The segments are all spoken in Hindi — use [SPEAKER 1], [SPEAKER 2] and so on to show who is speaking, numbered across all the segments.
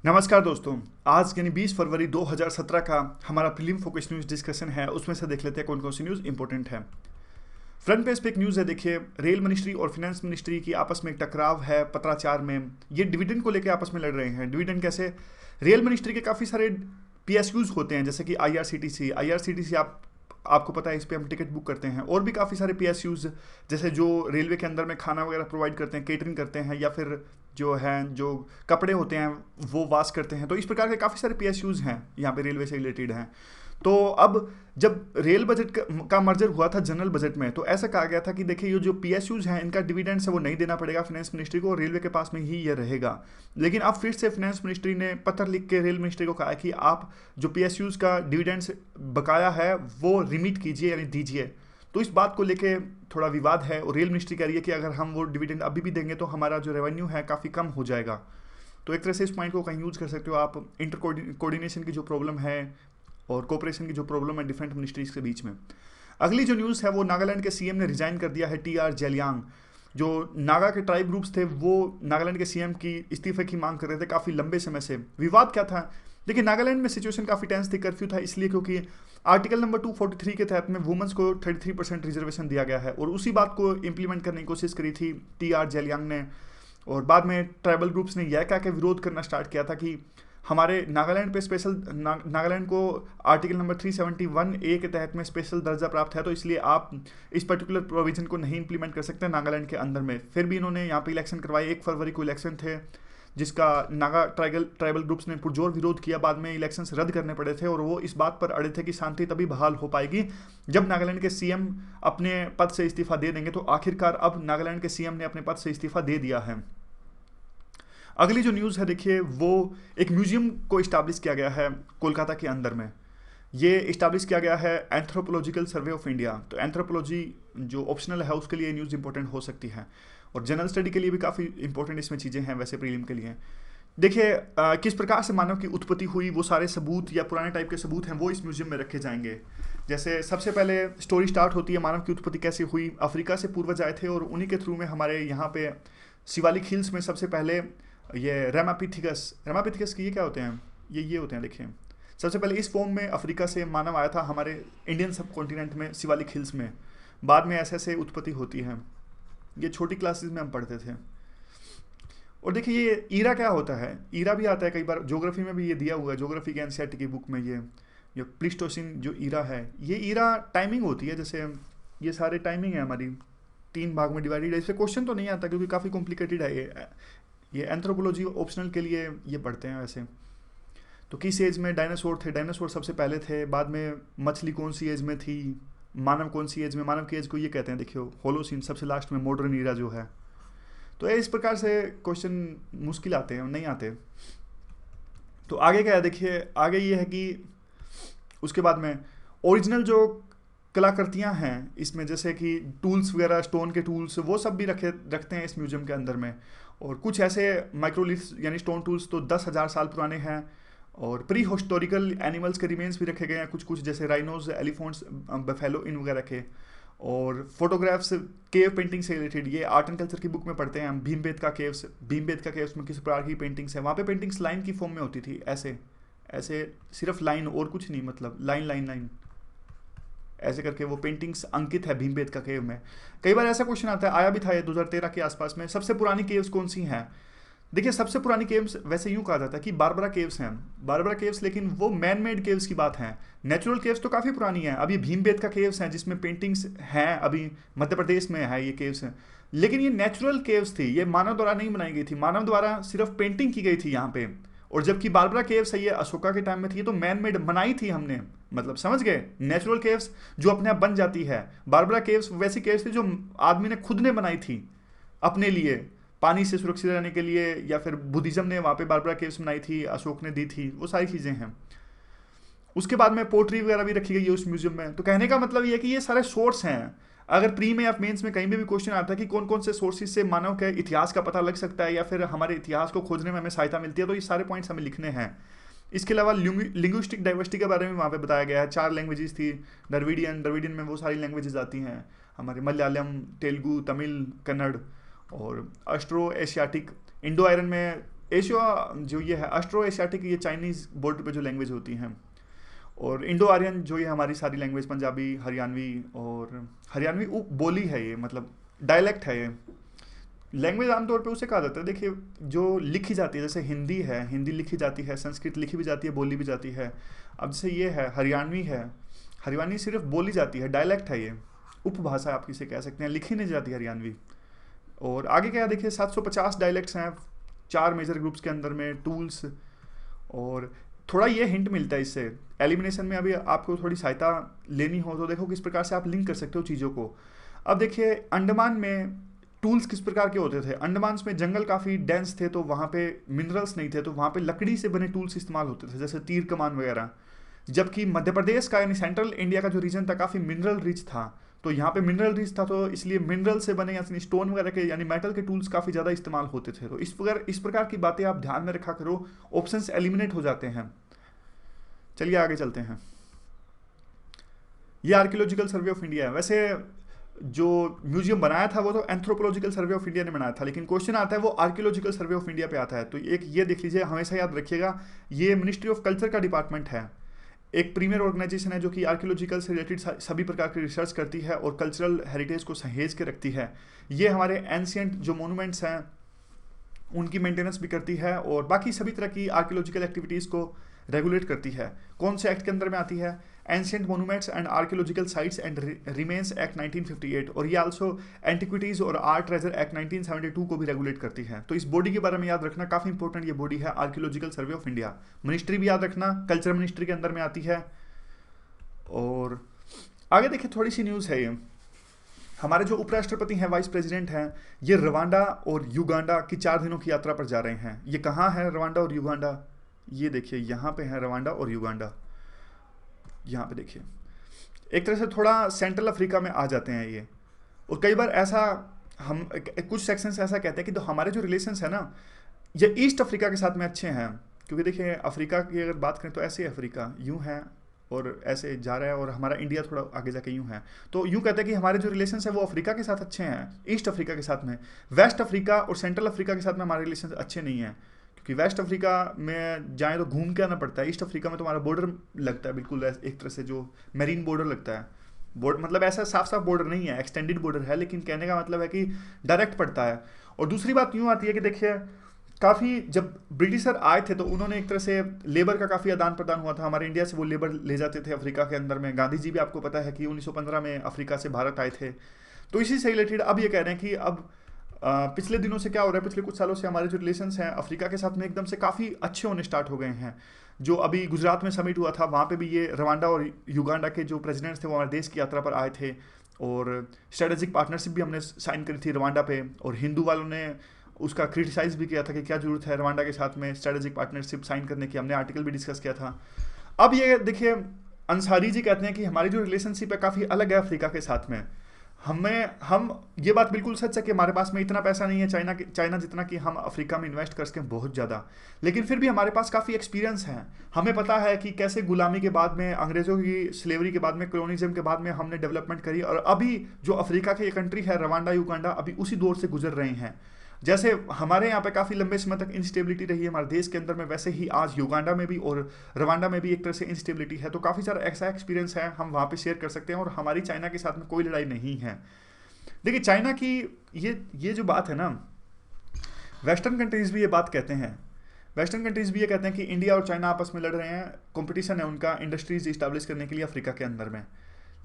[SPEAKER 1] नमस्कार दोस्तों। आज यानी 20 फरवरी 2017 का हमारा प्रीलिम फोकस न्यूज़ डिस्कशन है। उसमें से देख लेते हैं कौन कौन सी न्यूज़ इंपॉर्टेंट है। फ्रंट पेज पे एक न्यूज़ है, देखिए, रेल मिनिस्ट्री और फाइनेंस मिनिस्ट्री की आपस में एक टकराव है पत्राचार में। ये डिविडेंड को लेकर आपस में लड़ रहे हैं। डिविडेंड कैसे? रेल मिनिस्ट्री के काफ़ी सारे पीएसयूज होते हैं, जैसे कि आईआरसीटीसी। आईआरसीटीसी आपको पता है, इस पर हम टिकट बुक करते हैं। और भी काफ़ी सारे पीएसयूज, जैसे जो रेलवे के अंदर में खाना वगैरह प्रोवाइड करते हैं, केटरिंग करते हैं, या फिर जो कपड़े होते हैं वो वाश करते हैं। तो इस प्रकार के काफ़ी सारे पीएसयूज हैं यहाँ पे, रेलवे से रिलेटेड हैं। तो अब जब रेल बजट का मर्जर हुआ था जनरल बजट में, तो ऐसा कहा गया था कि देखिए, ये जो पीएसयूज हैं इनका डिविडेंड्स है वो नहीं देना पड़ेगा फाइनेंस मिनिस्ट्री को, रेलवे के पास में ही ये रहेगा। लेकिन अब फिर से फाइनेंस मिनिस्ट्री ने पत्र लिख के रेल मिनिस्ट्री को कहा कि आप जो पीएसयूज का डिविडेंड्स बकाया है वो रिमीट कीजिए, यानी दीजिए। तो इस बात को लेके थोड़ा विवाद है, और रेल मिनिस्ट्री कह रही है कि अगर हम वो डिविडेंड अभी भी देंगे तो हमारा जो रेवेन्यू है काफ़ी कम हो जाएगा। तो एक तरह से इस पॉइंट को कहीं यूज कर सकते हो आप, इंटर कोऑर्डिनेशन की जो प्रॉब्लम है और कोऑपरेशन की जो प्रॉब्लम है डिफरेंट मिनिस्ट्रीज के बीच में। अगली जो न्यूज़ है वो नागालैंड के सीएम ने रिजाइन कर दिया है, टीआर जेलियांग। जो नागा के ट्राइब ग्रुप्स थे वो नागालैंड के सीएम की इस्तीफे की मांग कर रहे थे काफ़ी लंबे समय से। विवाद क्या था? देखिए, नागालैंड में सिचुएशन काफ़ी टेंस थी। कर्फ्यू था इसलिए क्योंकि आर्टिकल नंबर 243 के तहत में वुमेंस को 33% रिजर्वेशन दिया गया है, और उसी बात को इंप्लीमेंट करने की कोशिश करी थी टीआर जेलियांग ने। और बाद में ट्राइबल ग्रुप्स ने यह कह के विरोध करना स्टार्ट किया था कि हमारे नागालैंड पे स्पेशल नागालैंड को आर्टिकल नंबर 371 ए के तहत में स्पेशल दर्जा प्राप्त है, तो इसलिए आप इस पर्टिकुलर प्रोविजन को नहीं इंप्लीमेंट कर सकते नागालैंड के अंदर में। फिर भी इन्होंने यहाँ पे इलेक्शन करवाए। 1 फरवरी को इलेक्शन थे, जिसका नागा ट्राइबल ग्रुप्स ने पुरजोर विरोध किया। बाद में इलेक्शंस रद्द करने पड़े थे, और वो इस बात पर अड़े थे कि शांति तभी बहाल हो पाएगी जब नागालैंड के सीएम अपने पद से इस्तीफा दे देंगे। तो आखिरकार अब नागालैंड के सीएम ने अपने पद से इस्तीफा दे दिया है। अगली जो न्यूज़ है, देखिए, वो एक म्यूजियम को इस्टेब्लिश किया गया है कोलकाता के अंदर में। ये इस्टेब्लिश किया गया है एंथ्रोपोलॉजिकल सर्वे ऑफ इंडिया। तो एंथ्रोपोलॉजी जो ऑप्शनल है उसके लिए न्यूज़ इंपॉर्टेंट हो सकती है, और जनरल स्टडी के लिए भी काफ़ी इंपॉर्टेंट इसमें चीज़ें हैं वैसे प्रीलिम के लिए। देखिए, किस प्रकार से मानव की उत्पत्ति हुई, वो सारे सबूत या पुराने टाइप के सबूत हैं वो इस म्यूजियम में रखे जाएंगे। जैसे सबसे पहले स्टोरी स्टार्ट होती है, मानव की उत्पत्ति कैसे हुई। अफ्रीका से पूर्वज आए थे, और उन्हीं के थ्रू में हमारे यहाँ पे शिवालिक हिल्स में सबसे पहले ये रेमापिथिकस की ये क्या होते हैं, ये होते हैं, देखिए। सबसे पहले इस फॉर्म में अफ्रीका से मानव आया था हमारे इंडियन सब कॉन्टिनेंट में, शिवालिक हिल्स में। बाद में ऐसे ऐसे उत्पत्ति होती है। ये छोटी क्लासेस में हम पढ़ते थे। और देखिए, ये ईरा क्या होता है, ईरा भी आता है कई बार ज्योग्राफी में भी, ये दिया हुआ है ज्योग्राफी के एनसीईआरटी की बुक में। ये प्लीस्टोसिन जो ईरा है, ये ईरा टाइमिंग होती है। जैसे ये सारे टाइमिंग है हमारी, 3 भाग में डिवाइडेड है। इससे क्वेश्चन तो नहीं आता क्योंकि काफ़ी कॉम्प्लिकेटेड है ये एंथ्रोपोलॉजी ऑप्शनल के लिए ये पढ़ते हैं वैसे। तो किस एज में डायनासोर थे? डायनासोर सबसे पहले थे। बाद में मछली कौन सी एज में थी? मानव कौन सी एज में? मानव की एज को ये कहते हैं, देखियो, होलोसीन। सबसे लास्ट में मॉडर्न ईरा जो है। तो इस प्रकार से क्वेश्चन मुश्किल आते हैं, नहीं आते। तो आगे क्या है, देखिए, आगे ये है कि उसके बाद में ओरिजिनल जो कलाकृतियाँ हैं इसमें, जैसे कि टूल्स वगैरह, स्टोन के टूल्स, वो सब भी रखते हैं इस म्यूजियम के अंदर में। और कुछ ऐसे माइक्रोलिथ्स यानी स्टोन टूल्स तो 10,000 साल पुराने हैं। और प्री हिस्टोरिकल एनिमल्स के रिमेन्स भी रखे गए हैं कुछ कुछ, जैसे राइनोज, एलिफेंट्स, बफेलो, इन वगैरह के। और फोटोग्राफ्स केव पेंटिंग से रिलेटेड, ये आर्ट एंड कल्चर की बुक में पढ़ते हैं हम। भीमबेटका केव्स में किस प्रकार की पेंटिंग्स है। वहाँ पे पेंटिंग्स लाइन की फॉर्म में होती थी, ऐसे ऐसे, सिर्फ लाइन और कुछ नहीं, मतलब लाइन लाइन लाइन ऐसे करके वो पेंटिंग्स अंकित है भीमबेटका केव में। कई बार ऐसा क्वेश्चन आता है, आया भी था ये 2013 के आसपास में, सबसे पुरानी केव्स कौन सी हैं? देखिए, सबसे पुरानी केव्स वैसे यूँ कहा जाता है कि बारबरा केव्स हैं, बारबरा केव्स, लेकिन वो मैन मेड केव्स की बात है। नेचुरल केव्स तो काफ़ी पुरानी है। अभी भीमबेटका केव्स हैं जिसमें पेंटिंग्स हैं, अभी मध्य प्रदेश में है ये केव्स हैं। लेकिन ये नेचुरल केव्स थी, ये मानव द्वारा नहीं बनाई गई थी, मानव द्वारा सिर्फ पेंटिंग की गई थी यहाँ पे। और जबकि बारबरा केव्स है ये अशोका के टाइम में थी, ये तो मैन मेड बनाई थी हमने, मतलब समझ गए। नेचुरल केव्स जो अपने आप बन जाती है, बारबरा केव्स वैसी केव्स थी जो आदमी ने खुद ने बनाई थी अपने लिए, पानी से सुरक्षित रहने के लिए, या फिर बुद्धिज्म ने वहाँ पे बारबरा केव्स बनाई थी, अशोक ने दी थी, वो सारी चीज़ें हैं। उसके बाद में पोट्री वगैरह भी रखी गई है उस म्यूजियम में। तो कहने का मतलब ये है कि ये सारे सोर्स हैं। अगर प्री में या मेंस में कहीं भी क्वेश्चन आता है कि कौन कौन से सोर्सेज से मानव के इतिहास का पता लग सकता है या फिर हमारे इतिहास को खोजने में हमें सहायता मिलती है, तो ये सारे पॉइंट्स हमें लिखने हैं। इसके अलावा लिंग्विस्टिक डाइवर्सिटी के बारे में वहाँ पे बताया गया है। 4 लैंग्वेजेस थी, द्रविडियन में वो सारी लैंग्वेजेस आती हैं हमारे, मलयालम, तेलुगु, तमिल, कन्नड़। और ऑस्ट्रो एशियाटिक, इंडो आयरन में एशिया जो ये है ऑस्ट्रो एशियाटिक, ये चाइनीज़ बॉर्डर पे जो लैंग्वेज होती हैं, और इंडो आर्यन जो ये हमारी सारी लैंग्वेज, पंजाबी, हरियाणवी, और हरियाणवी उप बोली है ये, मतलब डायलेक्ट है ये। लैंग्वेज आमतौर पे उसे कहा जाता है, देखिए जो लिखी जाती है, जैसे हिंदी है, हिंदी लिखी जाती है, संस्कृत लिखी भी जाती है, बोली भी जाती है। अब जैसे ये है हरियाणवी है, हरियाणवी सिर्फ बोली जाती है, डायलेक्ट है ये, उपभाषा आप किसे कह सकते हैं, लिखी नहीं जाती हरियाणवी। और आगे क्या देखिए 750 डायलेक्ट्स हैं 4 मेजर ग्रुप्स के अंदर में, टूल्स। और थोड़ा ये हिंट मिलता है इससे एलिमिनेशन में, अभी आपको थोड़ी सहायता लेनी हो तो देखो किस प्रकार से आप लिंक कर सकते हो चीज़ों को। अब देखिए अंडमान में टूल्स किस प्रकार के होते थे, अंडमान में जंगल काफ़ी डेंस थे तो वहाँ पे मिनरल्स नहीं थे, तो वहाँ पे लकड़ी से बने टूल्स इस्तेमाल होते थे, जैसे तीर कमान वगैरह। जबकि मध्य प्रदेश का यानी सेंट्रल इंडिया का जो रीजन था काफ़ी मिनरल रिच था, तो यहाँ पे मिनरल रिच था, तो इसलिए मिनरल से बने यानी स्टोन वगैरह के यानी मेटल के टूल्स काफ़ी ज़्यादा इस्तेमाल होते थे। तो इस प्रकार की बातें आप ध्यान में रखा करो, ऑप्शंस एलिमिनेट हो जाते हैं। चलिए आगे चलते हैं। ये आर्कियोलॉजिकल सर्वे ऑफ इंडिया है। वैसे जो म्यूजियम बनाया था वो तो एंथ्रोपोलॉजिकल सर्वे ऑफ इंडिया ने बनाया था, लेकिन क्वेश्चन आता है वो आर्कियोलॉजिकल सर्वे ऑफ इंडिया पे आता है। तो एक ये देख लीजिए, हमेशा याद रखिएगा, ये मिनिस्ट्री ऑफ कल्चर का डिपार्टमेंट है, एक प्रीमियर ऑर्गेनाइजेशन है जो कि आर्कियोलॉजिकल से रिलेटेड सभी प्रकार की रिसर्च करती है और कल्चरल हेरिटेज को सहेज के रखती है। ये हमारे एंशियंट जो मोनूमेंट्स हैं उनकी मेंटेनेंस भी करती है और बाकी सभी तरह की आर्कियोलॉजिकल एक्टिविटीज़ को रेगुलेट करती है। कौन से एक्ट के अंदर में आती है? Ancient monuments and archaeological sites and remains act 1958, और ये आल्सो एंटिक्विटीज़ और आर्ट ट्रेजर एक्ट 1972 को भी रेगुलेट करती है। तो इस बॉडी के बारे में याद रखना काफ़ी इंपॉर्टेंट, ये बॉडी है archaeological survey of India. Ministry भी याद रखना, कल्चर मिनिस्ट्री के अंदर में आती है। और आगे देखिए थोड़ी सी न्यूज़ है, ये हमारे जो उपराष्ट्रपति हैं, वाइस प्रेसिडेंट हैं, ये रवांडा और युगांडा की 4 दिनों की यात्रा पर जा रहे हैं। ये कहाँ है रवांडा और युगांडा? ये देखिए यहाँ पे है रवांडा और युगांडा, यहाँ पे देखिए। एक तरह से थोड़ा सेंट्रल अफ्रीका में आ जाते हैं ये। और कई बार ऐसा हम कुछ सेक्शंस ऐसा कहते हैं कि तो हमारे जो रिलेशंस है ना, ये ईस्ट अफ्रीका के साथ में अच्छे हैं, क्योंकि देखिए अफ्रीका की अगर बात करें तो ऐसे अफ्रीका यूँ है और ऐसे जा रहा है, और हमारा इंडिया थोड़ा आगे जाके यूँ है। तो यूँ कहते हैं कि हमारे जो रिलेशंस है वो अफ्रीका के साथ अच्छे हैं, ईस्ट अफ्रीका के साथ में। वेस्ट अफ्रीका और सेंट्रल अफ्रीका के साथ में हमारे रिलेशन अच्छे नहीं हैं, क्योंकि वेस्ट अफ्रीका में जाएँ तो घूम के आना पड़ता है, ईस्ट अफ्रीका में तो हमारा बॉर्डर लगता है बिल्कुल एक तरह से जो मेरीन बॉर्डर लगता है। बॉर्डर मतलब ऐसा साफ साफ बॉर्डर नहीं है, एक्सटेंडेड बॉर्डर है, लेकिन कहने का मतलब है कि डायरेक्ट पड़ता है। और दूसरी बात यूँ आती है कि देखिए काफ़ी जब ब्रिटिशर आए थे तो उन्होंने एक तरह से लेबर का काफ़ी आदान प्रदान हुआ था, हमारे इंडिया से वो लेबर ले जाते थे अफ्रीका के अंदर में। गांधी जी भी आपको पता है कि 1915 में अफ्रीका से भारत आए थे। तो इसी से रिलेटेड अब ये कह रहे हैं कि अब पिछले दिनों से क्या हो रहा है, पिछले कुछ सालों से हमारे जो रिलेशंस हैं अफ्रीका के साथ में एकदम से काफ़ी अच्छे होने स्टार्ट हो गए हैं। जो अभी गुजरात में समिट हुआ था वहाँ पे भी ये रवांडा और युगांडा के जो प्रेसिडेंट्स थे वो हमारे देश की यात्रा पर आए थे, और स्ट्रेटेजिक पार्टनरशिप भी हमने साइन करी थी रवांडा पे। और हिंदू वालों ने उसका क्रिटिसाइज भी किया था कि क्या जरूरत है रवांडा के साथ में स्ट्रेटेजिक पार्टनरशिप साइन करने की, हमने आर्टिकल भी डिस्कस किया था। अब ये देखिए अंसारी जी कहते हैं कि हमारी जो रिलेशनशिप है काफ़ी अलग है अफ्रीका के साथ में। हम ये बात बिल्कुल सच है कि हमारे पास में इतना पैसा नहीं है चाइना जितना कि हम अफ्रीका में इन्वेस्ट कर सकें, बहुत ज़्यादा, लेकिन फिर भी हमारे पास काफ़ी एक्सपीरियंस है। हमें पता है कि कैसे गुलामी के बाद में, अंग्रेज़ों की स्लेवरी के बाद में, कॉलोनिज्म के बाद में हमने डेवलपमेंट करी, और अभी जो अफ्रीका की ये कंट्री है रवांडा युगांडा अभी उसी दौर से गुजर रहे हैं। जैसे हमारे यहाँ पे काफ़ी लंबे समय तक इंस्टेबिलिटी रही है हमारे देश के अंदर में, वैसे ही आज युगांडा में भी और रवांडा में भी एक तरह से इंस्टेबिलिटी है। तो काफ़ी सारा ऐसा एक्सपीरियंस है, हम वहाँ पे शेयर कर सकते हैं, और हमारी चाइना के साथ में कोई लड़ाई नहीं है। देखिए चाइना की ये जो बात है ना, वेस्टर्न कंट्रीज़ भी ये बात कहते हैं, वेस्टर्न कंट्रीज़ भी ये कहते हैं कि इंडिया और चाइना आपस में लड़ रहे हैं, कंपटीशन है उनका इंडस्ट्रीज इस्टेब्लिश करने के लिए अफ्रीका के अंदर में।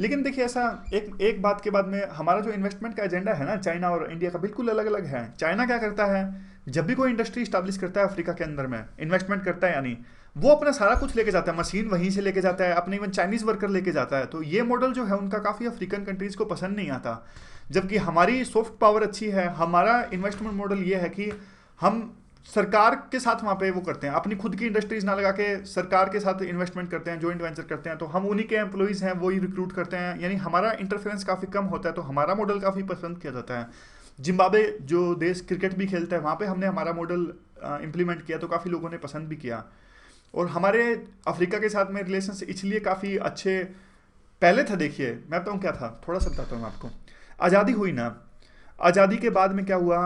[SPEAKER 1] लेकिन देखिए ऐसा एक बात के बाद में हमारा जो इन्वेस्टमेंट का एजेंडा है ना चाइना और इंडिया का बिल्कुल अलग अलग है। चाइना क्या करता है, जब भी कोई इंडस्ट्री इस्टेब्लिश करता है अफ्रीका के अंदर में, इन्वेस्टमेंट करता है, यानी वो अपना सारा कुछ लेके जाता है, मशीन वहीं से लेके जाता है, अपने इवन चाइनीज़ वर्कर लेके जाता है। तो ये मॉडल जो है उनका काफ़ी अफ्रीकन कंट्रीज़ को पसंद नहीं आता। जबकि हमारी सॉफ्ट पावर अच्छी है, हमारा इन्वेस्टमेंट मॉडल ये है कि हम सरकार के साथ वहाँ पे वो करते हैं, अपनी खुद की इंडस्ट्रीज ना लगा के सरकार के साथ इन्वेस्टमेंट करते हैं, जॉइंट वेंचर करते हैं, तो हम उन्हीं के एम्प्लॉइज़ हैं, वही रिक्रूट करते हैं, यानी हमारा इंटरफेरेंस काफ़ी कम होता है। तो हमारा मॉडल काफ़ी पसंद किया जाता है। जिम्बाब्वे जो देश क्रिकेट भी खेलता है वहाँ पे हमने हमारा मॉडल इम्प्लीमेंट किया, तो काफ़ी लोगों ने पसंद भी किया। और हमारे अफ्रीका के साथ में रिलेशन इसलिए काफ़ी अच्छे पहले था। देखिए मैं बताऊँ क्या था, थोड़ा सा बताता हूँ आपको। आज़ादी हुई ना, आज़ादी के बाद में क्या हुआ,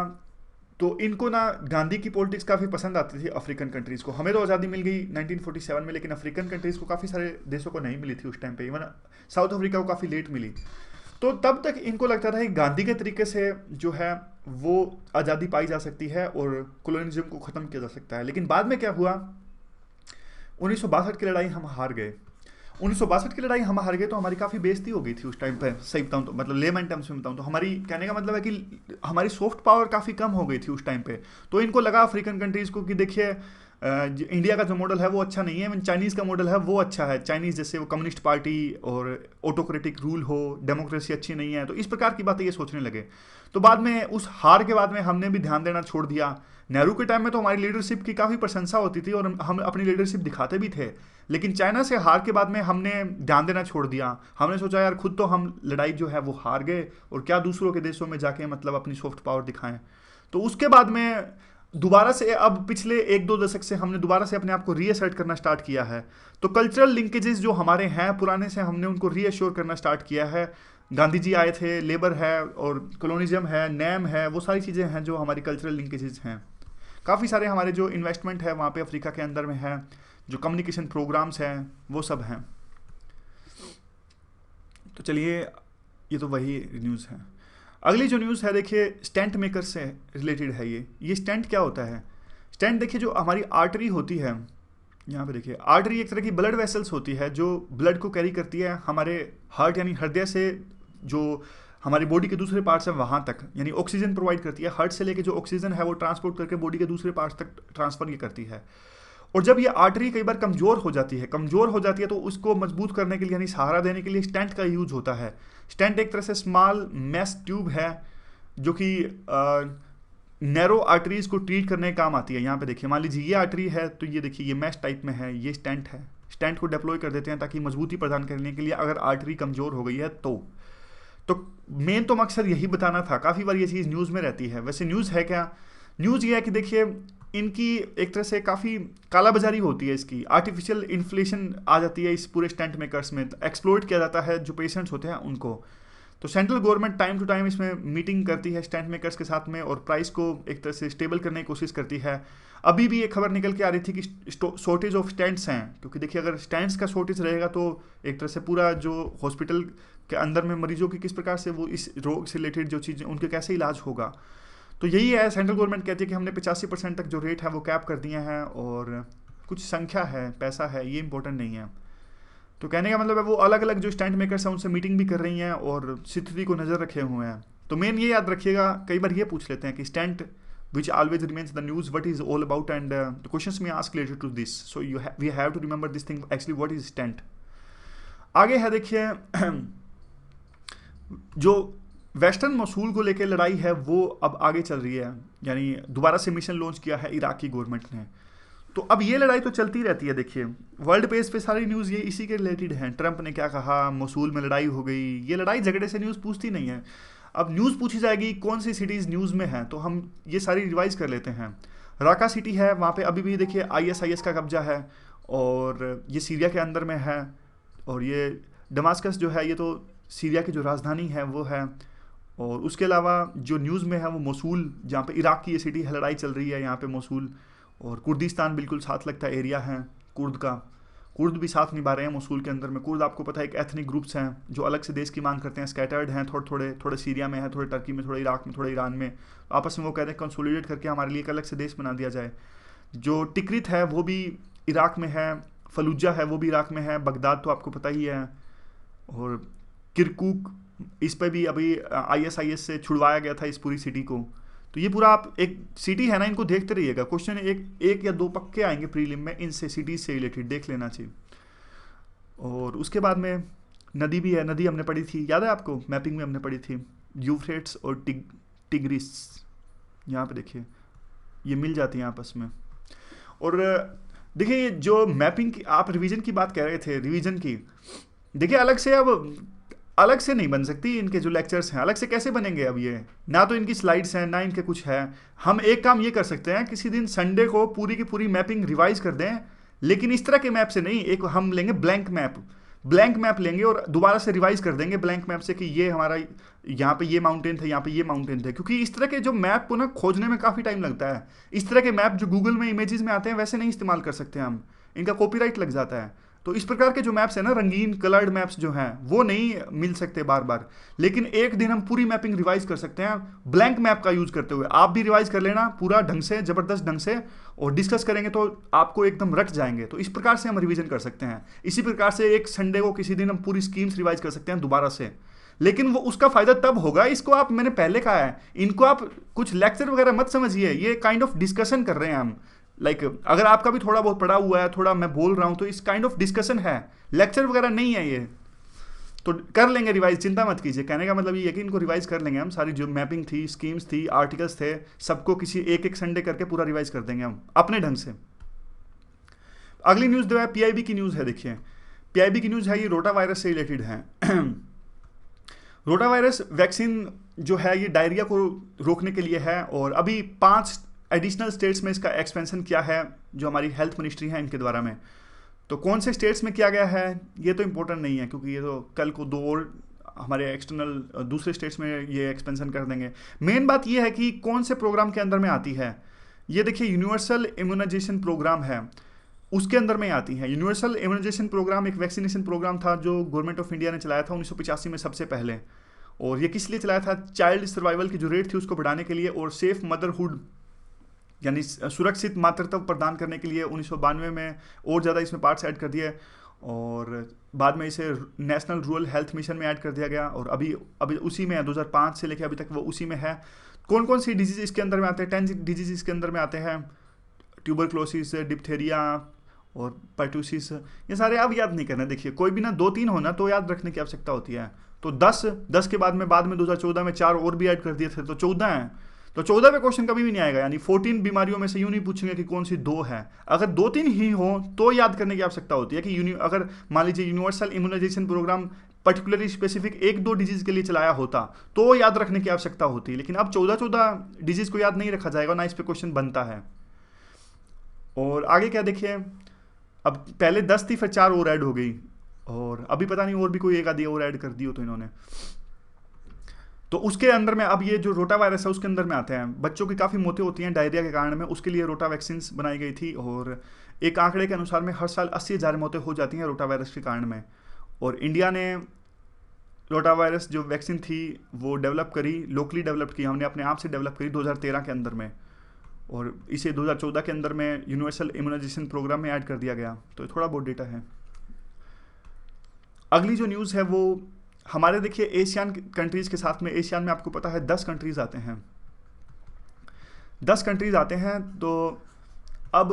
[SPEAKER 1] तो इनको ना गांधी की पॉलिटिक्स काफ़ी पसंद आती थी अफ्रीकन कंट्रीज़ को। हमें तो आज़ादी मिल गई 1947 में, लेकिन अफ्रीकन कंट्रीज़ को काफ़ी सारे देशों को नहीं मिली थी उस टाइम पे, इवन साउथ अफ्रीका को काफ़ी लेट मिली। तो तब तक इनको लगता था कि गांधी के तरीके से जो है वो आज़ादी पाई जा सकती है और कॉलोनिज्म को ख़त्म किया जा सकता है। लेकिन बाद में क्या हुआ, 1962 की लड़ाई हम हार गए। 1962 की लड़ाई हम हार गए तो हमारी काफ़ी बेइज्जती हो गई थी उस टाइम पे, सही बताऊँ तो, मतलब लेमैन टर्म्स में बताऊँ तो। हमारी कहने का मतलब है कि हमारी सॉफ्ट पावर काफ़ी कम हो गई थी उस टाइम पे। तो इनको लगा अफ्रीकन कंट्रीज़ को कि देखिए इंडिया का जो मॉडल है वो अच्छा नहीं है, चाइनीज़ का मॉडल है वो अच्छा है। चाइनीज़ जैसे वो कम्युनिस्ट पार्टी और ऑटोक्रेटिक रूल हो, डेमोक्रेसी अच्छी नहीं है, तो इस प्रकार की बातें ये सोचने लगे। तो बाद में उस हार के बाद में हमने भी ध्यान देना छोड़ दिया। नेहरू के टाइम में तो हमारी लीडरशिप की काफ़ी प्रशंसा होती थी और हम अपनी लीडरशिप दिखाते भी थे, लेकिन चाइना से हार के बाद में हमने ध्यान देना छोड़ दिया। हमने सोचा यार खुद तो हम लड़ाई जो है वो हार गए, और क्या दूसरों के देशों में जाके मतलब अपनी सॉफ्ट पावर दिखाएं। तो उसके बाद में दोबारा से अब पिछले 1-2 दशक से हमने दोबारा से अपने आप को रीअसर्ट करना स्टार्ट किया है। तो कल्चरल लिंकेजेस जो हमारे हैं पुराने से, हमने उनको रीअश्योर करना स्टार्ट किया है। गांधी जी आए थे, लेबर है और कॉलोनिज्म है, नैम है, वो सारी चीज़ें हैं जो हमारी कल्चरल लिंकेजेस हैं। काफ़ी सारे हमारे जो इन्वेस्टमेंट है वहाँ पे अफ्रीका के अंदर में है, जो कम्युनिकेशन प्रोग्राम्स हैं वो सब हैं। तो चलिए, ये तो वही न्यूज़ है। अगली जो न्यूज़ है देखिए, स्टेंट मेकर से रिलेटेड है। ये स्टेंट क्या होता है? स्टेंट देखिए, जो हमारी आर्टरी होती है, यहाँ पे देखिए आर्टरी एक तरह की ब्लड वेसल्स होती है जो ब्लड को कैरी करती है हमारे हार्ट यानी हृदय से जो हमारी बॉडी के दूसरे पार्ट्स हैं वहाँ तक, यानी ऑक्सीजन प्रोवाइड करती है। हार्ट से लेके जो ऑक्सीजन है वो ट्रांसपोर्ट करके बॉडी के दूसरे पार्ट्स तक ट्रांसफर ये करती है। और जब ये आर्टरी कई बार कमज़ोर हो जाती है तो उसको मजबूत करने के लिए यानी सहारा देने के लिए स्टेंट का यूज होता है। स्टेंट एक तरह से स्मॉल मैश ट्यूब है जो कि नैरो आर्टरीज को ट्रीट करने का काम आती है। यहाँ पे देखिए, मान लीजिए ये आर्टरी है तो ये देखिए ये मैश टाइप में है, ये स्टेंट है। स्टेंट को डिप्लॉय कर देते हैं ताकि मजबूती प्रदान करने के लिए, अगर आर्टरी कमज़ोर हो गई है तो मेन तो मकसद यही बताना था। काफ़ी बार ये चीज़ न्यूज़ में रहती है। वैसे न्यूज़ है क्या? न्यूज़ ये है कि देखिए इनकी एक तरह से काफ़ी कालाबाजारी होती है, इसकी आर्टिफिशियल इन्फ्लेशन आ जाती है इस पूरे स्टेंट मेकर्स में, एक्सप्लॉइट किया जाता है जो पेशेंट्स होते हैं उनको। तो central government time to time इसमें मीटिंग करती है स्टेंट मेकर्स के साथ में और प्राइस को एक तरह से स्टेबल करने की कोशिश करती है। अभी भी एक खबर निकल के आ रही थी कि शॉर्टेज ऑफ स्टेंट्स हैं, क्योंकि देखिए अगर स्टेंट्स का शॉर्टेज रहेगा तो एक तरह से पूरा जो हॉस्पिटल के अंदर में मरीजों की किस प्रकार से वो इस रोग से रिलेटेड जो चीज़ें उनके कैसे इलाज होगा। तो यही है, सेंट्रल गवर्नमेंट कहती है कि हमने 85% तक जो रेट है वो कैप कर दिए हैं, और कुछ संख्या है, पैसा है, ये इंपॉर्टेंट नहीं है। तो कहने का मतलब है वो अलग अलग जो स्टेंट मेकर्स हैं उनसे मीटिंग भी कर रही हैं और स्थिति को नज़र रखे हुए हैं। तो मेन ये याद रखिएगा, कई बार ये पूछ लेते हैं कि stent which always remains the news, what is all about, and the questions may ask related to this, so we have to remember this thing, actually what is stent। आगे है देखिए जो वेस्टर्न मसूल को लेकर लड़ाई है वो अब आगे चल रही है, यानी दोबारा से मिशन लॉन्च किया है इराक की गवर्नमेंट ने। तो अब ये लड़ाई तो चलती रहती है। देखिए वर्ल्ड पेज पे सारी न्यूज़ ये इसी के रिलेटेड है। ट्रंप ने क्या कहा, मसूल में लड़ाई हो गई, ये लड़ाई झगड़े से न्यूज़ पूछती नहीं है। अब न्यूज़ पूछी जाएगी कौन सी सिटीज़ न्यूज़ में हैं, तो हम ये सारी रिवाइज कर लेते हैं। राका सिटी है, वहाँ पे अभी भी देखिए ISIS का कब्जा है और ये सीरिया के अंदर में है। और ये दमास्कस जो है ये तो सीरिया की जो राजधानी है वो है। और उसके अलावा जो न्यूज़ में है वो मसूल, जहाँ पे इराक की ये सिटी है, लड़ाई चल रही है यहाँ पे मसूल। और कुर्दिस्तान बिल्कुल साथ लगता एरिया है कुर्द का, कुर्द भी साथ निभा रहे हैं मसूल के अंदर में। कुर्द आपको पता है एक एथनिक ग्रुप्स हैं जो अलग से देश की मांग करते हैं, स्कैटर्ड हैं, थोड़े सीरिया में है, थोड़े टर्की में, थोड़े इराक में, थोड़े ईरान में। आपस में वो कहते हैं कंसोलिडेट करके हमारे लिए एक अलग से देश बना दिया जाए। जो टिक्रित है वो भी इराक में है, फलूजा है वो भी इराक में है, बगदाद तो आपको पता ही है, और किरकुक, इस पर भी अभी ISIS से छुड़वाया गया था इस पूरी सिटी को। तो ये पूरा आप एक सिटी है ना, इनको देखते रहिएगा, क्वेश्चन एक या दो पक्के आएंगे प्रीलिम में इनसे, सिटीज से रिलेटेड देख लेना चाहिए। और उसके बाद में नदी भी है, नदी हमने पढ़ी थी, याद है आपको, मैपिंग में हमने पढ़ी थी, यूफ्रेट्स और टिग्रिस। यहाँ पे देखिए ये मिल जाती हैं आपस में। और देखिए जो मैपिंग की आप रिवीजन की बात कह रहे थे, रिवीजन की देखिए अलग से नहीं बन सकती, इनके जो लेक्चर्स हैं अलग से कैसे बनेंगे। अब ये ना तो इनकी स्लाइड्स हैं ना इनके कुछ है। हम एक काम ये कर सकते हैं, किसी दिन संडे को पूरी की पूरी मैपिंग रिवाइज कर दें, लेकिन इस तरह के मैप से नहीं, एक हम लेंगे ब्लैंक मैप। ब्लैंक मैप लेंगे और दोबारा से रिवाइज कर देंगे ब्लैंक मैप से कि ये हमारा यहाँ पे ये माउंटेन थे, यहाँ पे ये माउंटेन थे, क्योंकि इस तरह के जो मैप को ना खोजने में काफ़ी टाइम लगता है। इस तरह के मैप जो गूगल में इमेजेस में आते हैं वैसे नहीं इस्तेमाल कर सकते हम, इनका कॉपीराइट लग जाता है। तो इस प्रकार के जो मैप्स हैं ना, रंगीन कलर्ड मैप्स जो हैं, वो नहीं मिल सकते बार बार, लेकिन एक दिन हम पूरी मैपिंग रिवाइज कर सकते हैं ब्लैंक मैप का यूज करते हुए। आप भी रिवाइज कर लेना पूरा ढंग से, जबरदस्त ढंग से, और डिस्कस करेंगे तो आपको एकदम रट जाएंगे। तो इस प्रकार से हम रिवीजन कर सकते हैं। इसी प्रकार से एक संडे को किसी दिन हम पूरी स्कीम्स रिवाइज कर सकते हैं दोबारा से, लेकिन वो उसका फायदा तब होगा, इसको आप, मैंने पहले कहा है, इनको आप कुछ लेक्चर वगैरह मत समझिए, ये काइंड ऑफ डिस्कशन कर रहे हैं हम। अगर आपका भी थोड़ा बहुत पढ़ा हुआ है, थोड़ा मैं बोल रहा हूं, तो इस काइंड ऑफ डिस्कशन है, लेक्चर वगैरह नहीं है ये। तो कर लेंगे रिवाइज, चिंता मत कीजिए। कहने का मतलब ये है कि इनको रिवाइज कर लेंगे हम, सारी जो मैपिंग थी, स्कीम्स थी, आर्टिकल्स थे, सबको किसी एक संडे करके पूरा रिवाइज कर देंगे हम अपने ढंग से। अगली न्यूज़ जो है पीआईबी की न्यूज़ है। देखिए पीआईबी की न्यूज़ है, ये रोटा वायरस से रिलेटेड है। रोटा वायरस वैक्सीन जो है ये डायरिया को रोकने के लिए है, और अभी 5 एडिशनल स्टेट्स में इसका एक्सपेंशन किया है, जो हमारी हेल्थ मिनिस्ट्री है इनके द्वारा में। तो कौन से स्टेट्स में किया गया है ये तो इंपॉर्टेंट नहीं है, क्योंकि ये तो कल को 2 और हमारे एक्सटर्नल दूसरे स्टेट्स में ये एक्सपेंशन कर देंगे। मेन बात ये है कि कौन से प्रोग्राम के अंदर में आती है। ये देखिए यूनिवर्सल इम्यूनाइजेशन प्रोग्राम है, उसके अंदर में आती है। यूनिवर्सल इम्यूनाइजेशन प्रोग्राम एक वैक्सीनेशन प्रोग्राम था जो गवर्नमेंट ऑफ इंडिया ने चलाया था 1985 में सबसे पहले। और ये किस लिए चलाया था? चाइल्ड सर्वाइवल की जो रेट थी उसको बढ़ाने के लिए, और सेफ मदरहुड यानी सुरक्षित मातृत्व प्रदान करने के लिए 1992 में और ज़्यादा इसमें पार्ट्स ऐड कर दिए, और बाद में इसे नेशनल रूरल हेल्थ मिशन में ऐड कर दिया गया, और अभी उसी में है, 2005 से लेकर अभी तक वो उसी में है। कौन कौन सी डिजीज इसके अंदर में आते हैं? 10 डिजीज इसके अंदर में आते हैं, ट्यूबरक्लोसिस, डिप्थेरिया और पर्टूसिस, ये सारे आप याद नहीं करना। देखिए कोई भी ना 2-3 होना तो याद रखने की आवश्यकता होती है। तो 10 के बाद में 2014 में 4 और भी ऐड कर दिए थे, तो 14 हैं। तो 14 पे क्वेश्चन कभी भी नहीं आएगा, यानी 14 बीमारियों में से यूं नहीं पूछेंगे कि कौन सी 2 है। अगर 2-3 ही हो तो याद करने की आवश्यकता होती है कि अगर मान लीजिए universal immunisation programme particularly specific 1-2 disease के लिए चलाया होता तो याद रखने की आवश्यकता होती है, लेकिन अब 14 डिजीज को याद नहीं रखा जाएगा, ना इस पर क्वेश्चन बनता है। और आगे क्या देखिए, अब पहले 10 थी, फिर 4 और ऐड हो गई, और अभी पता नहीं और भी कोई एक आधी और ऐड कर दी हो तो इन्होंने। तो उसके अंदर में अब ये जो रोटा वायरस है उसके अंदर में आते हैं। बच्चों की काफ़ी मौतें होती हैं डायरिया के कारण में, उसके लिए रोटा वैक्सीन बनाई गई थी, और एक आंकड़े के अनुसार में हर साल 80,000 मौतें हो जाती हैं रोटा वायरस के कारण में। और इंडिया ने रोटा वायरस जो वैक्सीन थी वो डेवलप करी, लोकली डेवलप की, हमने अपने आप से डेवलप करी 2013 के अंदर में, और इसे 2014 के अंदर में यूनिवर्सल इम्यूनाइजेशन प्रोग्राम में ऐड कर दिया गया। तो थोड़ा बहुत डेटा है। अगली जो न्यूज़ है वो हमारे देखिए एशियन कंट्रीज़ के साथ में, एशियन में आपको पता है 10 कंट्रीज़ आते हैं, 10 कंट्रीज़ आते हैं। तो अब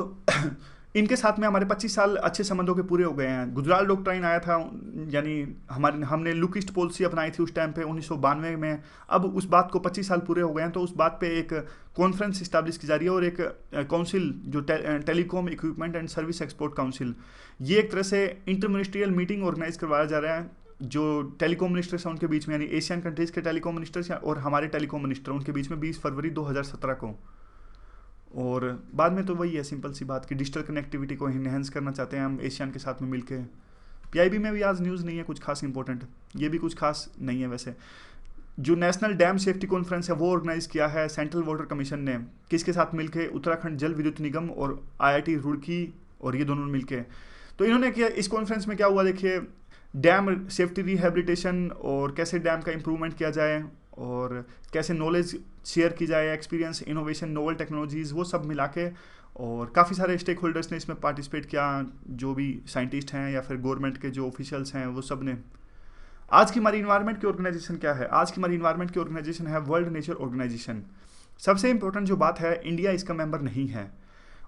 [SPEAKER 1] इनके साथ में हमारे 25 साल अच्छे संबंधों के पूरे हो गए हैं। गुजरात डॉक्ट्राइन आया था, यानी हमने लुक ईस्ट पॉलिसी अपनाई थी उस टाइम पे 1992 में। अब उस बात को 25 साल पूरे हो गए हैं, तो उस बात पे एक कॉन्फ्रेंस इस्टेब्लिश की जा रही है, और एक काउंसिल जो telecom equipment and service export council, ये एक तरह से इंटर मिनिस्ट्रियल मीटिंग ऑर्गेनाइज करवाया जा रहा है, जो टेलीकॉम मिनिस्टर्स हैं उनके बीच में, यानी एशियन कंट्रीज़ के टेलीकॉम मिनिस्टर्स और हमारे टेलीकॉम मिनिस्टर, उनके बीच में 20 फरवरी 2017 को। और बाद में तो वही है सिंपल सी बात कि डिजिटल कनेक्टिविटी को इन्हेंस करना चाहते हैं हम एशियन के साथ में मिलके। पीआईबी में भी आज न्यूज़ नहीं है कुछ खास इंपॉर्टेंट, ये भी कुछ खास नहीं है वैसे। जो नेशनल डैम सेफ्टी कॉन्फ्रेंस है वो ऑर्गेनाइज किया है सेंट्रल वाटर कमीशन ने, किसके साथ मिलके? उत्तराखंड जल विद्युत निगम और IIT रुड़की, और ये दोनों मिलके। तो इन्होंने किया, इस कॉन्फ्रेंस में क्या हुआ देखिए, डैम सेफ्टी रिहेबिलिटेशन और कैसे डैम का इम्प्रूवमेंट किया जाए, और कैसे नॉलेज शेयर की जाए, एक्सपीरियंस, इनोवेशन, नोवल टेक्नोलॉजीज़, वो सब मिला के। और काफ़ी सारे स्टेक होल्डर्स ने इसमें पार्टिसिपेट किया, जो भी साइंटिस्ट हैं या फिर गवर्नमेंट के जो ऑफिशियल्स हैं वो सब ने। आज की हमारी इन्वायरमेंट की ऑर्गेनाइजेशन क्या है? आज की हमारी इन्वायरमेंट की ऑर्गेनाइजेशन है वर्ल्ड नेचर ऑर्गेनाइजेशन। सबसे इंपॉर्टेंट जो बात है, इंडिया इसका मेंबर नहीं है,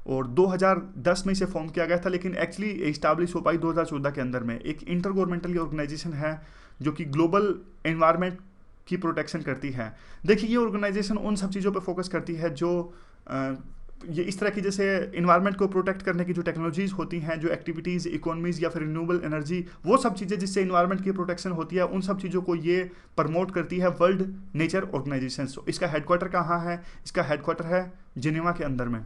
[SPEAKER 1] और 2010 में इसे फॉर्म किया गया था, लेकिन एक्चुअली इस्टेब्लिश हो पाई 2014 के अंदर में। एक इंटर गवर्नमेंटल ऑर्गेनाइजेशन है जो कि ग्लोबल एनवायरनमेंट की प्रोटेक्शन करती है। देखिए ये ऑर्गेनाइजेशन उन सब चीज़ों पर फोकस करती है जो ये इस तरह की, जैसे इन्वायरमेंट को प्रोटेक्ट करने की जो टेक्नोलॉजीज़ होती हैं, जो एक्टिविटीज़, इकोनॉमीज़ या फिर रिन्यूएबल एनर्जी, वो सब चीज़ें जिससे इन्वायरमेंट की प्रोटेक्शन होती है, उन सब चीज़ों को ये प्रमोट करती है वर्ल्ड नेचर ऑर्गेनाइजेशन। इसका हेडक्वार्टर कहाँ है? इसका हेडक्वार्टर है जिनेवा के अंदर में।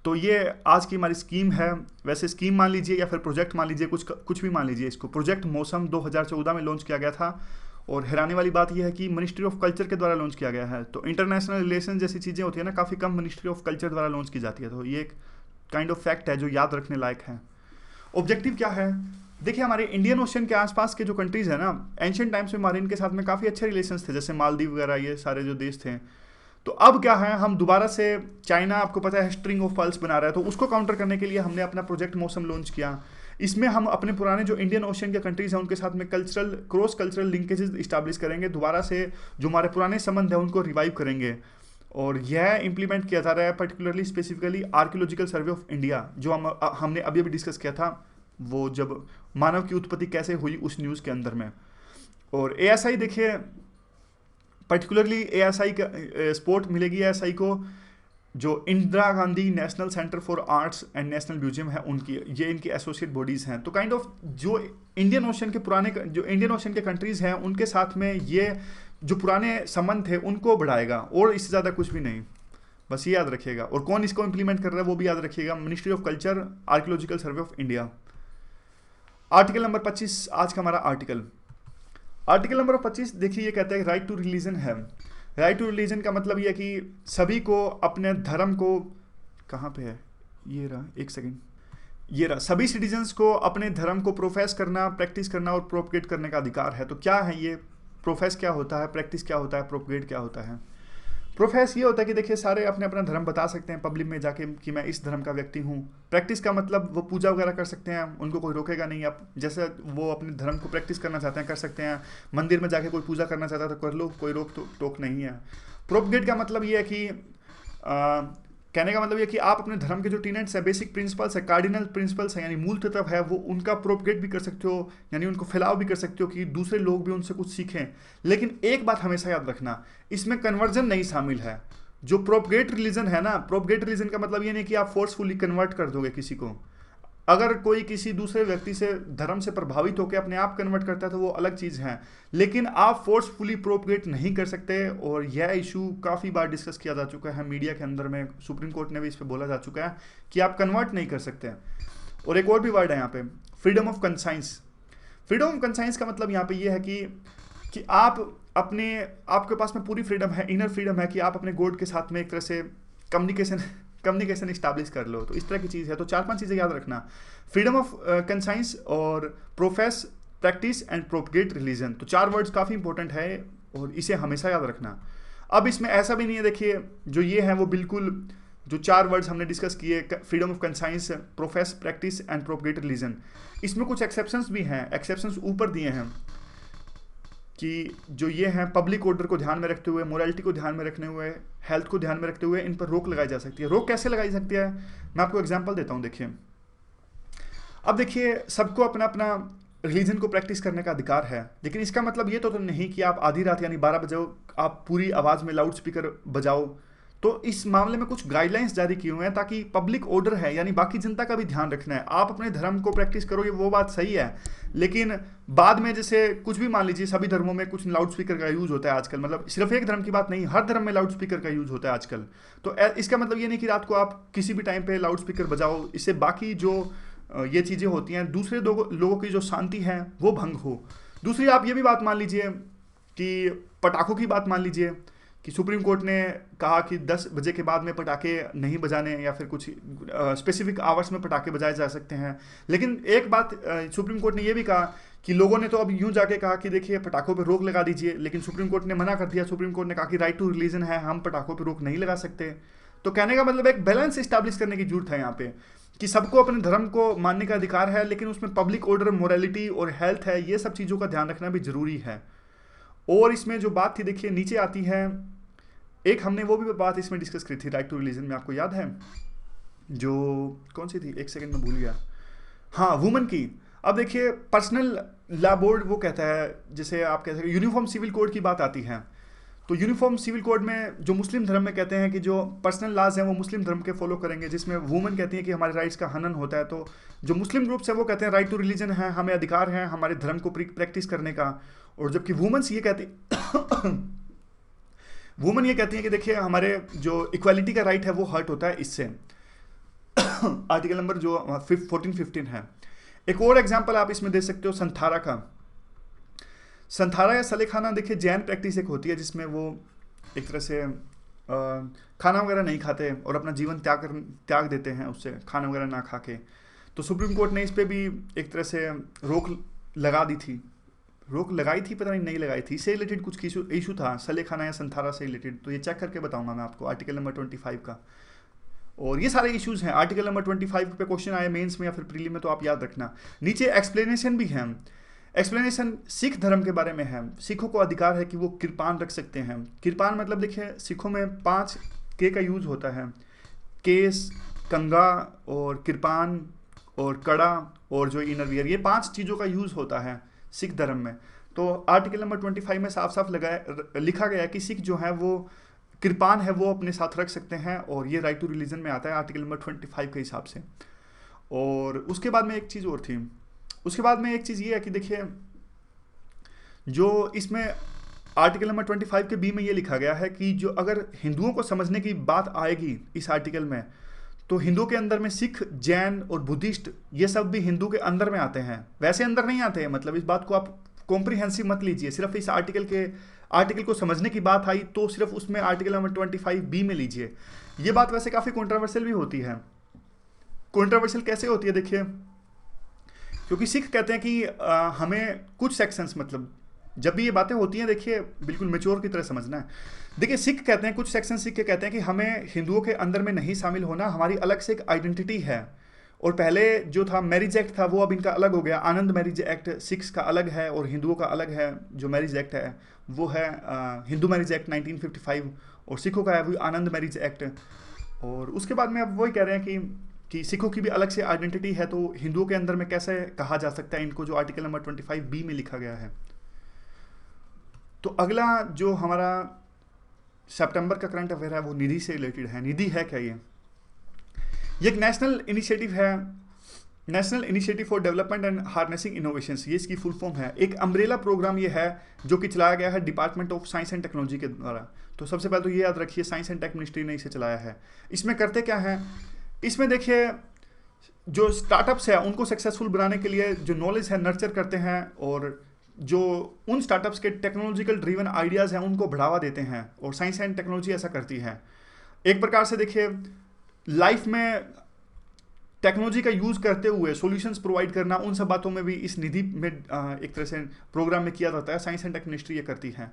[SPEAKER 1] तो ये आज की हमारी स्कीम है। वैसे स्कीम मान लीजिए या फिर प्रोजेक्ट मान लीजिए, कुछ कुछ भी मान लीजिए इसको। प्रोजेक्ट मौसम 2014 में लॉन्च किया गया था और हैरानी वाली बात यह है कि मिनिस्ट्री ऑफ कल्चर के द्वारा लॉन्च किया गया है। तो इंटरनेशनल रिलेशन जैसी चीज़ें होती है ना, काफ़ी कम मिनिस्ट्री ऑफ कल्चर द्वारा लॉन्च की जाती है। तो ये एक काइंड ऑफ फैक्ट है जो याद रखने लायक है। ऑब्जेक्टिव क्या है? देखिए, हमारे इंडियन ओशन के आसपास के जो कंट्रीज़ हैं ना, एंशियंट टाइम्स में हमारे इनके साथ में काफ़ी अच्छे रिलेशंस थे, जैसे मालदीव वगैरह, ये सारे जो देश थे। तो अब क्या है, हम दोबारा से, चाइना आपको पता है स्ट्रिंग ऑफ पल्स बना रहा है, तो उसको काउंटर करने के लिए हमने अपना प्रोजेक्ट मौसम लॉन्च किया। इसमें हम अपने पुराने जो इंडियन ओशन के कंट्रीज हैं उनके साथ में क्रॉस कल्चरल लिंकेजेस इस्टेब्लिश करेंगे। दोबारा से जो हमारे पुराने संबंध हैं उनको रिवाइव करेंगे। और यह इंप्लीमेंट किया जा रहा है particularly specifically archaeological survey of India, जो हमने अभी अभी डिस्कस किया था, वो जब मानव की उत्पत्ति कैसे हुई उस न्यूज़ के अंदर में। और एएसआई देखिए, पर्टिकुलरली एएसआई का सपोर्ट मिलेगी एएसआई को जो Indira Gandhi national centre for arts and national museum है उनकी, ये इनकी एसोसिएट बॉडीज़ हैं। तो काइंड ऑफ जो इंडियन ओशन के पुराने, जो इंडियन ओशन के कंट्रीज़ हैं उनके साथ में ये जो पुराने संबंध थे उनको बढ़ाएगा, और इससे ज़्यादा कुछ भी नहीं। बस ये याद रखिएगा। और कौन इसको इंप्लीमेंट कर रहा है वो भी याद रखिएगा, ministry of culture, archaeological survey of India. Article number 25 आज का हमारा आर्टिकल नंबर 25 देखिए, ये कहता है राइट टू रिलीजन है। राइट टू रिलीजन का मतलब ये है कि सभी को अपने धर्म को, कहाँ पे है ये रहा, एक सेकंड, ये रहा, सभी सिटीजन्स को अपने धर्म को प्रोफेस करना, प्रैक्टिस करना और प्रोपगेट करने का अधिकार है। तो क्या है ये प्रोफेस, क्या होता है प्रैक्टिस, क्या होता है प्रोपगेट, क्या होता है? प्रोफेस ये होता है कि देखिए सारे अपने अपना धर्म बता सकते हैं पब्लिक में जाके कि मैं इस धर्म का व्यक्ति हूँ। प्रैक्टिस का मतलब वो पूजा वगैरह कर सकते हैं, उनको कोई रोकेगा नहीं। आप जैसे वो अपने धर्म को प्रैक्टिस करना चाहते हैं कर सकते हैं। मंदिर में जाके कोई पूजा करना चाहता है तो कर लो, कोई रोक टोक नहीं है। प्रोपगेट का मतलब ये है कि कहने का मतलब ये कि आप अपने धर्म के जो टीनेट्स है, बेसिक प्रिंसिपल्स है, कार्डिनल प्रिंसिपल्स है, यानी मूल तत्व है, वो उनका प्रोपगेट भी कर सकते हो, यानी उनको फैलाव भी कर सकते हो कि दूसरे लोग भी उनसे कुछ सीखें। लेकिन एक बात हमेशा याद रखना, इसमें कन्वर्जन नहीं शामिल है। जो प्रोपगेट रिलीजन है ना, प्रोपगेट रिलीजन का मतलब ये नहीं कि आप फोर्सफुली कन्वर्ट कर दोगे किसी को। अगर कोई किसी दूसरे व्यक्ति से धर्म से प्रभावित होकर अपने आप कन्वर्ट करता है तो वो अलग चीज़ है, लेकिन आप फोर्सफुली प्रोपगेट नहीं कर सकते। और यह इशू काफ़ी बार डिस्कस किया जा चुका है मीडिया के अंदर में, सुप्रीम कोर्ट ने भी इस पर बोला जा चुका है कि आप कन्वर्ट नहीं कर सकते। और एक और भी वर्ड है यहाँ पे, freedom of conscience. Freedom of conscience का मतलब यहाँ पे ये है कि आप अपने, आपके पास में पूरी फ्रीडम है, इनर फ्रीडम है कि आप अपने गॉड के साथ में एक तरह से कम्युनिकेशन इस्टेब्लिश कर लो। तो इस तरह की चीज़ है। तो 4-5 चीज़ें याद रखना, फ्रीडम ऑफ कंसाइंस और profess, practice and propagate religion. तो 4 वर्ड्स काफ़ी इंपॉर्टेंट है और इसे हमेशा याद रखना। अब इसमें ऐसा भी नहीं है, देखिए जो ये है वो बिल्कुल, जो 4 वर्ड्स हमने डिस्कस किए, freedom of conscience, profess, practice and propagate religion, इसमें कुछ एक्सेप्शंस भी हैं। एक्सेप्शंस ऊपर दिए हैं कि जो ये हैं पब्लिक ऑर्डर को ध्यान में रखते हुए, मोरालिटी को ध्यान में रखने हुए, हेल्थ को ध्यान में रखते हुए इन पर रोक लगाई जा सकती है। रोक कैसे लगाई सकती है, मैं आपको एग्जांपल देता हूँ। देखिए, अब देखिए सबको अपना अपना रिलीजन को प्रैक्टिस करने का अधिकार है, लेकिन इसका मतलब ये तो नहीं कि आप आधी रात यानी 12 बजे आप पूरी आवाज़ में लाउड स्पीकर बजाओ। तो इस मामले में कुछ गाइडलाइंस जारी किए हुए हैं ताकि पब्लिक ऑर्डर है, यानी बाकी जनता का भी ध्यान रखना है। आप अपने धर्म को प्रैक्टिस करो, ये वो बात सही है, लेकिन बाद में जैसे कुछ भी मान लीजिए, सभी धर्मों में कुछ लाउड स्पीकर का यूज़ होता है आजकल, मतलब सिर्फ एक धर्म की बात नहीं, हर धर्म में लाउड स्पीकर का यूज़ होता है आजकल। तो इसका मतलब ये नहीं कि रात को आप किसी भी टाइम पे लाउड स्पीकर बजाओ, इससे बाकी जो ये चीज़ें होती हैं, दूसरे लोगों की जो शांति है वो भंग हो। दूसरी आप ये भी बात मान लीजिए कि पटाखों की बात मान लीजिए कि सुप्रीम कोर्ट ने कहा कि 10 बजे के बाद में पटाखे नहीं बजाने, या फिर कुछ स्पेसिफिक आवर्स में पटाखे बजाए जा सकते हैं। लेकिन एक बात सुप्रीम कोर्ट ने यह भी कहा कि लोगों ने तो अब यूं जाके कहा कि देखिए पटाखों पर रोक लगा दीजिए, लेकिन सुप्रीम कोर्ट ने मना कर दिया। सुप्रीम कोर्ट ने कहा कि राइट टू रिलीजन है, हम पटाखों पर रोक नहीं लगा सकते। तो कहने का मतलब एक बैलेंस इस्टेब्लिश करने की जरूरत है यहाँ पे कि सबको अपने धर्म को मानने का अधिकार है, लेकिन उसमें पब्लिक ऑर्डर, मोरालिटी और हेल्थ है, ये सब चीज़ों का ध्यान रखना भी जरूरी है। और इसमें जो बात थी, देखिए नीचे आती है एक, हमने वो भी बात इसमें डिस्कस की थी राइट टू रिलीजन में, आपको याद है जो कौन सी थी, एक सेकंड में भूल गया, हाँ वुमेन की। अब देखिए पर्सनल लॉ बोर्ड वो कहता है, जैसे आप कहते हैं यूनिफॉर्म सिविल कोड की बात आती है, तो यूनिफॉर्म सिविल कोड में जो मुस्लिम धर्म में कहते हैं कि जो पर्सनल लॉज हैं वो मुस्लिम धर्म के फॉलो करेंगे, जिसमें वुमेन कहती हैं कि हमारे राइट्स का हनन होता है। तो जो मुस्लिम ग्रुप्स हैं वो कहते हैं राइट टू रिलीजन है, हमें अधिकार है हमारे धर्म को प्रैक्टिस करने का। और जबकि वुमेन्स ये कहती वुमेन ये कहती हैं कि देखिए हमारे जो इक्वालिटी का राइट है वो हर्ट होता है इससे। आर्टिकल नंबर जो 14-15 है। एक और एग्जाम्पल आप इसमें दे सकते हो संथारा का। संथारा या सलेखाना देखिए जैन प्रैक्टिस एक होती है जिसमें वो एक तरह से खाना वगैरह नहीं खाते और अपना जीवन त्याग देते हैं उससे, खाना वगैरह ना खा के। तो सुप्रीम कोर्ट ने इस पर भी एक तरह से रोक लगाई थी, पता नहीं लगाई थी, इससे रिलेटेड कुछ इशू था सलेखाना या संथारा से रिलेटेड। तो ये चेक करके बताऊंगा मैं आपको आर्टिकल नंबर 25 का। और ये सारे इश्यूज हैं। आर्टिकल नंबर 25 पे क्वेश्चन आए मेंस में या फिर प्रीलिम में तो आप याद रखना। नीचे एक्सप्लेनेशन भी है। एक्सप्लेनेशन सिख धर्म के बारे में है। सिखों को अधिकार है कि वो कृपान रख सकते हैं। कृपान मतलब देखिए सिखों में 5 के का यूज होता है, केस, कंगा और कृपान और कड़ा और जो इनर वियर, ये 5 चीज़ों का यूज होता है सिख धर्म में। तो आर्टिकल नंबर 25 में साफ साफ लिखा गया है कि सिख जो है वो कृपान है वो अपने साथ रख सकते हैं, और ये राइट टू रिलीजन में आता है आर्टिकल नंबर 25 के हिसाब से। और उसके बाद में एक चीज़ और थी, उसके बाद में एक चीज़ ये है कि देखिए जो इसमें आर्टिकल नंबर 25 के बी में ये लिखा गया है कि जो अगर हिंदुओं को समझने की बात आएगी इस आर्टिकल में, तो हिंदुओं के अंदर में सिख, जैन और बुद्धिस्ट ये सब भी हिंदू के अंदर में आते हैं, वैसे अंदर नहीं आते हैं। मतलब इस बात को आप कॉम्प्रिहेंसिव मत लीजिए, सिर्फ इस आर्टिकल को समझने की बात आई तो सिर्फ उसमें आर्टिकल नंबर 25 बी में लीजिए। ये बात वैसे काफ़ी कंट्रोवर्शियल भी होती है। कंट्रोवर्शियल कैसे होती है देखिए, क्योंकि सिख कहते हैं कि हमें कुछ सेक्शंस, मतलब जब भी ये बातें होती हैं देखिए बिल्कुल मेच्योर की तरह समझना है। देखिए सिख कहते हैं, कुछ सेक्शन सिख के कहते हैं कि हमें हिंदुओं के अंदर में नहीं शामिल होना, हमारी अलग से एक आइडेंटिटी है। और पहले जो था मैरिज एक्ट था वो अब इनका अलग हो गया, आनंद मैरिज एक्ट सिख्स का अलग है और हिंदुओं का अलग है। जो मैरिज एक्ट है वो है हिंदू मैरिज एक्ट 1955, और सिखों का है वो आनंद मैरिज एक्ट। और उसके बाद में अब वही कह रहे हैं कि सिखों की भी अलग से आइडेंटिटी है, तो हिंदुओं के अंदर में कैसे कहा जा सकता है इनको, जो आर्टिकल नंबर 25 बी में लिखा गया है। तो अगला जो हमारा सितंबर का करंट अफेयर है वो निधि से रिलेटेड है। निधि है क्या? ये एक नेशनल इनिशिएटिव है, national initiative for development and harnessing innovations, ये इसकी फुल फॉर्म है। एक अम्ब्रेला प्रोग्राम ये है जो कि चलाया गया है department of science and technology के द्वारा। तो सबसे पहले तो ये याद रखिए साइंस एंड टेक मिनिस्ट्री ने इसे चलाया है। इसमें करते क्या है, इसमें देखिए जो स्टार्टअप्स है उनको सक्सेसफुल बनाने के लिए जो नॉलेज है नर्चर करते हैं, और जो उन स्टार्टअप्स के टेक्नोलॉजिकल ड्रिवन आइडियाज़ हैं उनको बढ़ावा देते हैं, और साइंस एंड टेक्नोलॉजी ऐसा करती है। एक प्रकार से देखिए लाइफ में टेक्नोलॉजी का यूज़ करते हुए सॉल्यूशंस प्रोवाइड करना, उन सब बातों में भी इस निधि में एक तरह से प्रोग्राम में किया जाता है। साइंस एंड टेक मिनिस्ट्री ये करती है,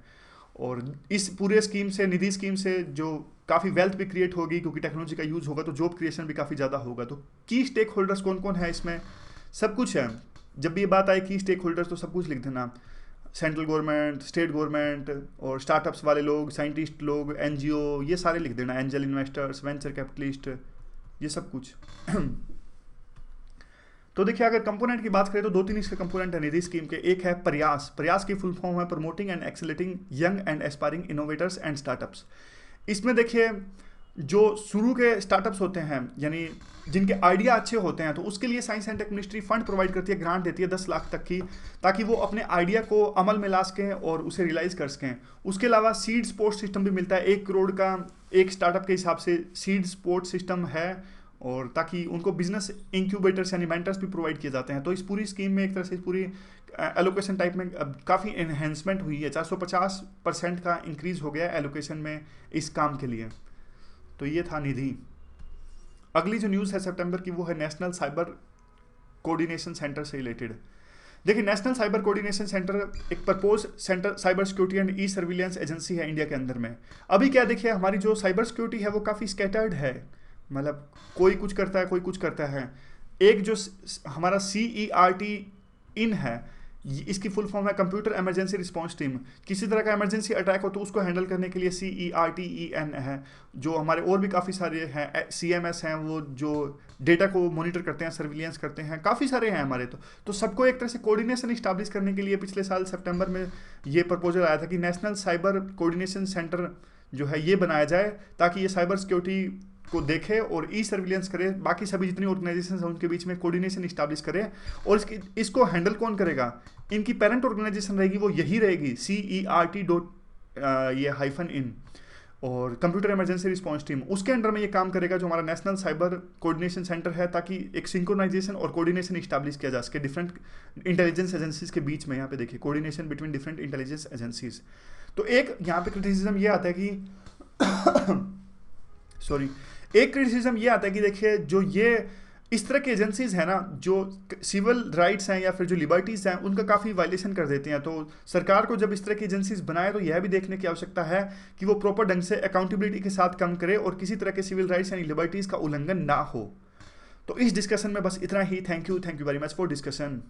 [SPEAKER 1] और इस पूरे स्कीम से, निधि स्कीम से जो काफ़ी वेल्थ भी क्रिएट होगी, क्योंकि टेक्नोलॉजी का यूज़ होगा तो जॉब क्रिएशन भी काफ़ी ज़्यादा होगा। तो की स्टेक होल्डर्स कौन कौन है इसमें, सब कुछ है। जब भी ये बात आए की स्टेक होल्डर्स तो सब कुछ लिख देना, सेंट्रल गवर्नमेंट, स्टेट गवर्नमेंट और स्टार्टअप्स वाले लोग, साइंटिस्ट लोग, एनजीओ, ये सारे लिख देना, एंजल इन्वेस्टर्स, वेंचर कैपिटलिस्ट, ये सब कुछ। तो देखिए अगर कंपोनेंट की बात करें तो 2-3 इसके कंपोनेंट है निधि स्कीम के। एक है प्रयास, प्रयास की फुल फॉर्म है promoting and accelerating young and aspiring innovators and startups. इसमें देखिए जो शुरू के स्टार्टअप्स होते हैं, यानी जिनके आइडिया अच्छे होते हैं, तो उसके लिए science and tech ministry fund provide करती है, ग्रांट देती है 10 लाख तक की, ताकि वो अपने आइडिया को अमल में ला सकें और उसे रियलाइज कर सकें। उसके अलावा सीड सपोर्ट सिस्टम भी मिलता है, 1 करोड़ का एक स्टार्टअप के हिसाब से सीड सपोर्ट सिस्टम है, और ताकि उनको बिजनेस इंक्यूबेटर्स यानी मेंटर्स भी प्रोवाइड किए जाते हैं। तो इस पूरी स्कीम में एक तरह से पूरी एलोकेशन टाइप में काफ़ी एनहेंसमेंट हुई है, 450% का इंक्रीज हो गया एलोकेशन में इस काम के लिए। तो ये था निधि। अगली जो न्यूज़ है सितंबर की वो है नेशनल साइबर कोऑर्डिनेशन सेंटर से रिलेटेड। देखिए नेशनल साइबर कोऑर्डिनेशन सेंटर एक propose centre cyber security and E surveillance agency है इंडिया के अंदर में। अभी क्या देखिए हमारी जो साइबर सिक्योरिटी है वो काफ़ी स्कैटर्ड है, मतलब कोई कुछ करता है, कोई कुछ करता है। एक जो हमारा CERT इन है, इसकी फुल फॉर्म है कंप्यूटर इमरजेंसी रिस्पांस टीम। किसी तरह का इमरजेंसी अटैक हो तो उसको हैंडल करने के लिए CERTEN है। जो हमारे और भी काफ़ी सारे हैं, CMS हैं, वो जो डेटा को मॉनिटर करते हैं, सर्विलियंस करते हैं, काफ़ी सारे हैं हमारे। तो सबको एक तरह से कोऑर्डिनेशन इस्टेब्लिश करने के लिए पिछले साल सितंबर में ये प्रपोजल आया था कि नेशनल साइबर कोऑर्डिनेशन सेंटर जो है ये बनाया जाए, ताकि ये साइबर सिक्योरिटी को देखे और ई सर्विलेंस करे, बाकी सभी जितनी ऑर्गेनाइजेशन हैं उनके बीच में कोऑर्डिनेशन इस्टेब्लिश करे। और इसको हैंडल कौन करेगा, इनकी पेरेंट ऑर्गेनाइजेशन रहेगी, वो यही रहेगी CERT ये -in। और कंप्यूटर इमरजेंसी रिस्पांस टीम उसके अंडर में ये काम करेगा, जो हमारा नेशनल साइबर कोऑर्डिनेशन सेंटर है, ताकि एक सिंक्रोनाइजेशन और कोऑर्डिनेशन इस्टेब्लिश किया जा सके डिफरेंट इंटेलिजेंस एजेंसीज के बीच में। यहाँ पे देखिए coordination between different intelligence agencies. तो एक यहाँ पे क्रिटिसिज्म ये आता है कि सॉरी, एक क्रिटिसिज्म ये आता है कि देखिए जो ये इस तरह की एजेंसीज हैं ना, जो सिविल राइट्स हैं या फिर जो लिबर्टीज़ हैं उनका काफ़ी वायलेशन कर देती हैं। तो सरकार को जब इस तरह की एजेंसीज बनाए तो यह भी देखने की आवश्यकता है कि वो प्रॉपर ढंग से अकाउंटेबिलिटी के साथ काम करे और किसी तरह के सिविल राइट्स यानी लिबर्टीज़ का उल्लंघन ना हो। तो इस डिस्कशन में बस इतना ही। Thank you very much for discussion.